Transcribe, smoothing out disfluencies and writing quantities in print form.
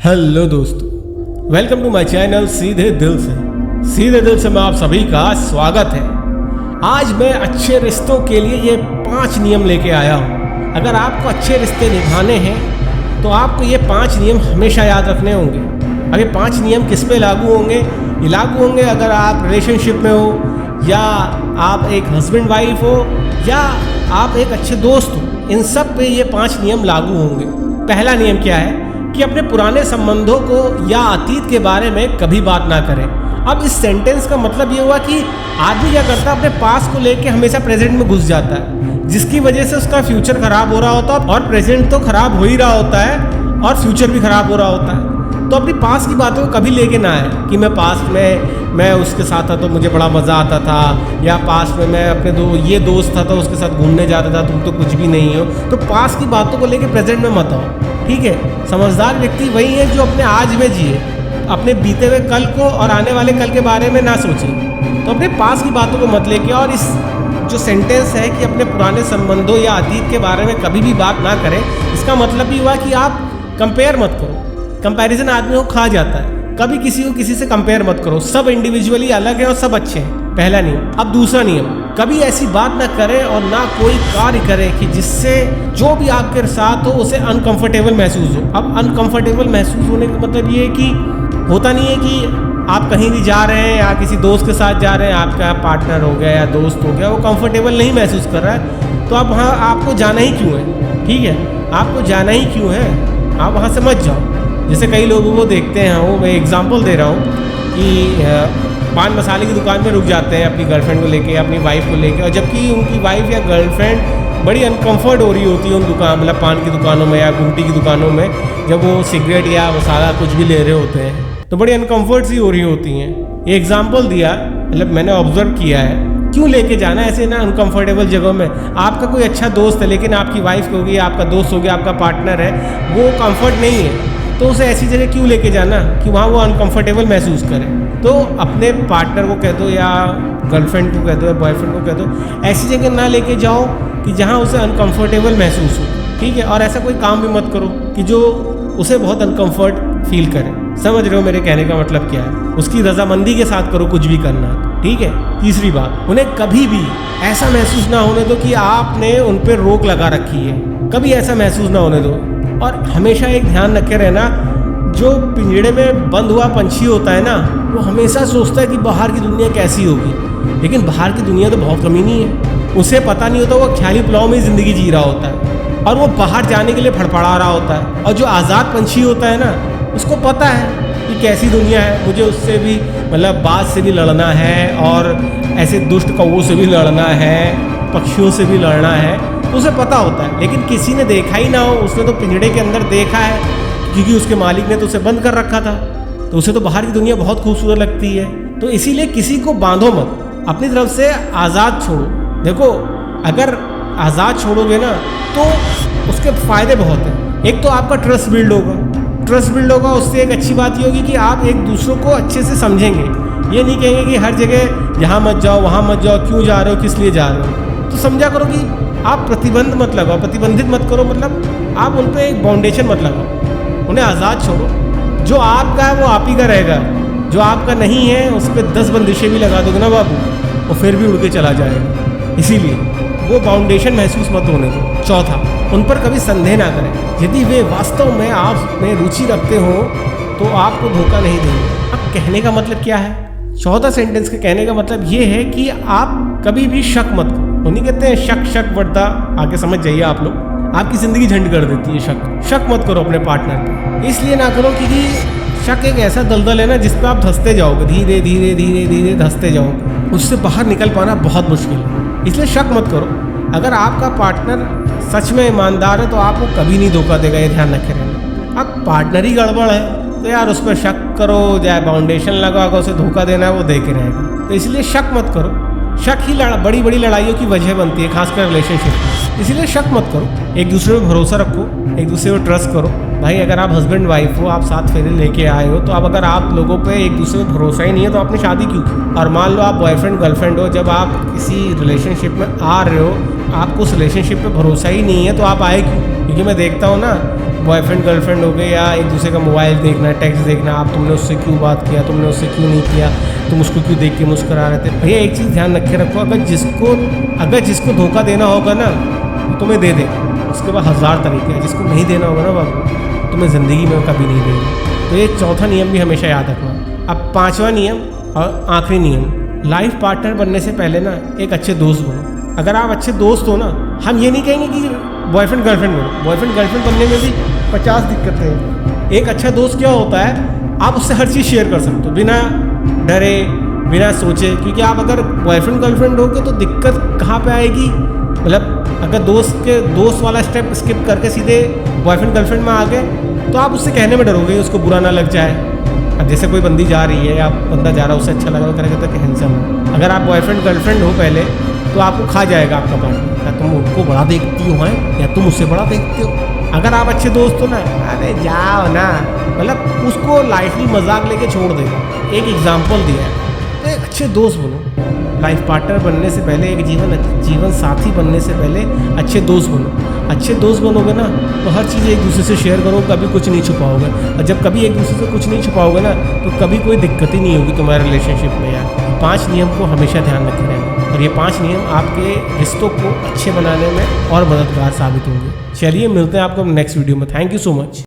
Hello दोस्तों, welcome to my channel सीधे दिल से मैं आप सभी का स्वागत है। आज मैं अच्छे रिश्तों के लिए ये 5 नियम लेके आया हूँ। अगर आपको अच्छे रिश्ते निभाने हैं तो आपको ये 5 नियम हमेशा याद रखने होंगे। अब ये 5 नियम किस पे लागू होंगे? ये लागू होंगे अगर आप रिलेशनशिप में हो, या आप एक हस्बैंड वाइफ हो, या आप एक अच्छे दोस्त हो। इन सब पे ये 5 नियम लागू होंगे। पहला नियम क्या है कि अपने पुराने संबंधों को या अतीत के बारे में कभी बात ना करें। अब इस सेंटेंस का मतलब ये हुआ कि आदमी क्या करता है, अपने पास को लेके हमेशा प्रेजेंट में घुस जाता है, जिसकी वजह से उसका फ्यूचर खराब हो रहा होता है। और प्रेजेंट तो खराब हो ही रहा होता है और फ्यूचर भी खराब हो रहा होता है। तो अपनी पास की बातों को कभी लेके ना आए कि मैं पास्ट में मैं उसके साथ था तो मुझे बड़ा मज़ा आता था, या पास्ट में मैं अपने ये दोस्त था तो उसके साथ घूमने जाता था, तुम तो कुछ भी नहीं हो। तो पास्ट की बातों को लेके प्रेजेंट में मत आओ, ठीक है। समझदार व्यक्ति वही है जो अपने आज में जिए, अपने बीते हुए कल को और आने वाले कल के बारे में ना सोचे। तो अपने पास की बातों को मत लेके, और इस जो सेंटेंस है कि अपने पुराने संबंधों या अतीत के बारे में कभी भी बात ना करें, इसका मतलब भी हुआ कि आप कंपेयर मत करो। कंपैरिजन आदमी को खा जाता है। कभी किसी को किसी से कंपेयर मत करो। सब इंडिविजुअली अलग है और सब अच्छे हैं। पहला नियम। अब दूसरा नियम, कभी ऐसी बात ना करें और ना कोई कार्य करें कि जिससे जो भी आपके साथ हो उसे अनकंफर्टेबल महसूस हो। अब अनकंफर्टेबल महसूस होने का मतलब ये है कि होता नहीं है कि आप कहीं भी जा रहे हैं या किसी दोस्त के साथ जा रहे हैं, आपका पार्टनर हो गया या दोस्त हो गया, वो कंफर्टेबल नहीं महसूस कर रहा है, तो आप वहाँ आपको जाना ही क्यों है? ठीक है, आपको जाना ही क्यों है? आप वहाँ से मत जाओ। जैसे कई लोगों को देखते हैं, वो मैं एग्जांपल दे रहा हूँ कि पान मसाले की दुकान में रुक जाते हैं अपनी गर्लफ्रेंड को लेके, अपनी वाइफ को लेके, और जबकि उनकी वाइफ या गर्लफ्रेंड बड़ी अनकंफर्ट हो रही होती है उन दुकान, मतलब पान की दुकानों में या गुमटी की दुकानों में, जब वो सिगरेट या मसाला कुछ भी ले रहे होते हैं तो बड़ी अनकंफर्ट सी हो रही होती हैं। ये एग्जाम्पल दिया, मतलब मैंने ऑब्जर्व किया है। क्यों लेके जाना ऐसे ना अनकंफर्टेबल जगहों में? आपका कोई अच्छा दोस्त है लेकिन आपकी वाइफ हो गई, आपका दोस्त हो गया, आपका पार्टनर है, वो कंफर्ट नहीं है, तो उसे ऐसी जगह क्यों लेके जाना कि वहाँ वो अनकंफर्टेबल महसूस करे? तो अपने पार्टनर को कह दो या गर्लफ्रेंड को कह दो या बॉयफ्रेंड को कह दो, ऐसी जगह ना लेके जाओ कि जहाँ उसे अनकंफर्टेबल महसूस हो, ठीक है। और ऐसा कोई काम भी मत करो कि जो उसे बहुत अनकंफर्ट फील करे। समझ रहे हो मेरे कहने का मतलब क्या है? उसकी रजामंदी के साथ करो कुछ भी करना, ठीक है। तीसरी बात, उन्हें कभी भी ऐसा महसूस ना होने दो कि आपने उन पर रोक लगा रखी है। कभी ऐसा महसूस ना होने दो। और हमेशा एक ध्यान रखे रहना, जो पिंजड़े में बंद हुआ पंछी होता है ना, वो हमेशा सोचता है कि बाहर की दुनिया कैसी होगी, लेकिन बाहर की दुनिया तो बहुत कमीनी है। उसे पता नहीं होता, वो ख्याली पुलाव में ज़िंदगी जी रहा होता है और वो बाहर जाने के लिए फड़फड़ा रहा होता है। और जो आज़ाद पंछी होता है ना, उसको पता है कि कैसी दुनिया है, मुझे उससे भी मतलब बाज से भी लड़ना है और ऐसे दुष्ट कौवों से भी लड़ना है, पक्षियों से भी लड़ना है, तो उसे पता होता है। लेकिन किसी ने देखा ही ना हो, उसने तो पिंजड़े के अंदर देखा है क्योंकि उसके मालिक ने तो उसे बंद कर रखा था, तो उसे तो बाहर की दुनिया बहुत खूबसूरत लगती है। तो इसीलिए किसी को बांधो मत, अपनी तरफ से आज़ाद छोड़ो। देखो, अगर आज़ाद छोड़ोगे ना तो उसके फ़ायदे बहुत हैं। एक तो आपका ट्रस्ट बिल्ड होगा। उससे एक अच्छी बात ये होगी कि आप एक दूसरों को अच्छे से समझेंगे। ये नहीं कहेंगे कि हर जगह यहाँ मत जाओ, वहाँ मत जाओ, क्यों जा रहे हो, किस लिए जा रहे हो। तो समझा करो कि आप प्रतिबंध मत लगाओ, प्रतिबंधित मत करो, मतलब आप उन पर एक बाउंडेशन मत लगाओ। उन्हें आज़ाद छोड़ो। जो आपका है वो आप ही का रहेगा, जो आपका नहीं है उस पर 10 बंदिशें भी लगा दोगे ना बाबू, वो फिर भी उड़ के चला जाएगा। इसीलिए वो बाउंडेशन महसूस मत होने दो। चौथा, उन पर कभी संदेह ना करें। यदि वे वास्तव में आप में रुचि रखते हो तो आपको धोखा नहीं देंगे। अब कहने का मतलब क्या है? चौथा सेंटेंस के कहने का मतलब ये है कि आप कभी भी शक मत करो। उन्हीं कहते हैं शक वर्दा, आगे समझ जाइए आप लोग। आपकी ज़िंदगी झंड कर देती है शक मत करो अपने पार्टनर पे। इसलिए ना करो क्योंकि शक एक ऐसा दलदल है ना जिस पर आप धंसते जाओगे, धीरे धीरे धंसते जाओगे। उससे बाहर निकल पाना बहुत मुश्किल है। इसलिए शक मत करो। अगर आपका पार्टनर सच में ईमानदार है तो आपको कभी नहीं धोखा देगा, ये ध्यान रखे रहना। अब पार्टनर ही गड़बड़ है तो यार उस पर शक करो, चाहे बाउंडेशन लगा, अगर उसे धोखा देना है वो दे के रहेगा। तो इसलिए शक मत करो। शक ही बड़ी बड़ी लड़ाइयों की वजह बनती है, खासकर रिलेशनशिप में। इसीलिए शक मत करो। एक दूसरे पर भरोसा रखो, एक दूसरे पर ट्रस्ट करो। भाई अगर आप हस्बैंड वाइफ हो, आप साथ फेरे लेके आए हो, तो अब अगर आप लोगों पे एक दूसरे पर भरोसा ही नहीं है तो आपने शादी क्यों की? और मान लो आप बॉयफ्रेंड गर्लफ्रेंड हो, जब आप किसी रिलेशनशिप में आ रहे हो, आपको उस रिलेशनशिप पे भरोसा ही नहीं है तो आप आए क्यों? क्योंकि मैं देखता हूँ ना, बॉयफ्रेंड गर्लफ्रेंड हो गए या एक दूसरे का मोबाइल देखना, टेक्स्ट देखना, आप तुमने उससे क्यों बात किया, तुमने उससे क्यों नहीं किया, तुम उसको क्यों देख के मुस्कुरा रहे थे। भैया एक चीज़ ध्यान रखे रखो, अगर जिसको धोखा देना होगा ना तुम्हें दे दे, उसके बाद 1000 तरीके हैं। जिसको नहीं देना होगा ना बाबू, तुम्हें ज़िंदगी में कभी नहीं देंगे। तो ये चौथा नियम भी हमेशा याद रखना। अब 5वां नियम और आखिरी नियम, लाइफ पार्टनर बनने से पहले ना एक अच्छे दोस्त बनो। अगर आप अच्छे दोस्त हो ना, हम ये नहीं कहेंगे कि बॉयफ्रेंड गर्लफ्रेंड बनो, बॉयफ्रेंड गर्लफ्रेंड बनने में भी 50 दिक्कतें हैं। एक अच्छा दोस्त क्या होता है, आप उससे हर चीज़ शेयर कर सकते हो बिना डरे, बिना सोचे। क्योंकि आप अगर बॉयफ्रेंड गर्लफ्रेंड होगे तो दिक्कत कहाँ पे आएगी, मतलब अगर दोस्त वाला स्टेप स्किप करके सीधे बॉयफ्रेंड गर्लफ्रेंड में आ गए तो आप उससे कहने में डरोगे, उसको बुरा ना लग जाए। अब जैसे कोई बंदी जा रही है या बंदा जा रहा है, उससे अच्छा लग रहा है, करेगा तो हैंडसम है। अगर आप बॉयफ्रेंड गर्लफ्रेंड हो पहले तो आपको खा जाएगा आपका पार्टनर, या तुम उनको बड़ा देखती हो हैं या तुम उससे बड़ा देखते हो। अगर आप अच्छे दोस्त हो ना, अरे जाओ ना, मतलब उसको लाइटली मजाक लेके छोड़ देगा। एक एग्जाम्पल दिया है, तो एक अच्छे दोस्त बनो। लाइफ पार्टनर बनने से पहले, एक जीवन साथी बनने से पहले अच्छे दोस्त बनो। अच्छे दोस्त बनोगे ना तो हर चीज़ एक दूसरे से शेयर करो, कभी कुछ नहीं छुपाओगे। और जब कभी एक दूसरे से कुछ नहीं छुपाओगे ना तो कभी कोई दिक्कत ही नहीं होगी तुम्हारे रिलेशनशिप में यार। 5 नियम को हमेशा ध्यान रखे रहना, और ये 5 नियम आपके रिश्तों को अच्छे बनाने में और मददगार साबित होंगे। चलिए मिलते हैं आपको नेक्स्ट वीडियो में। Thank you so much.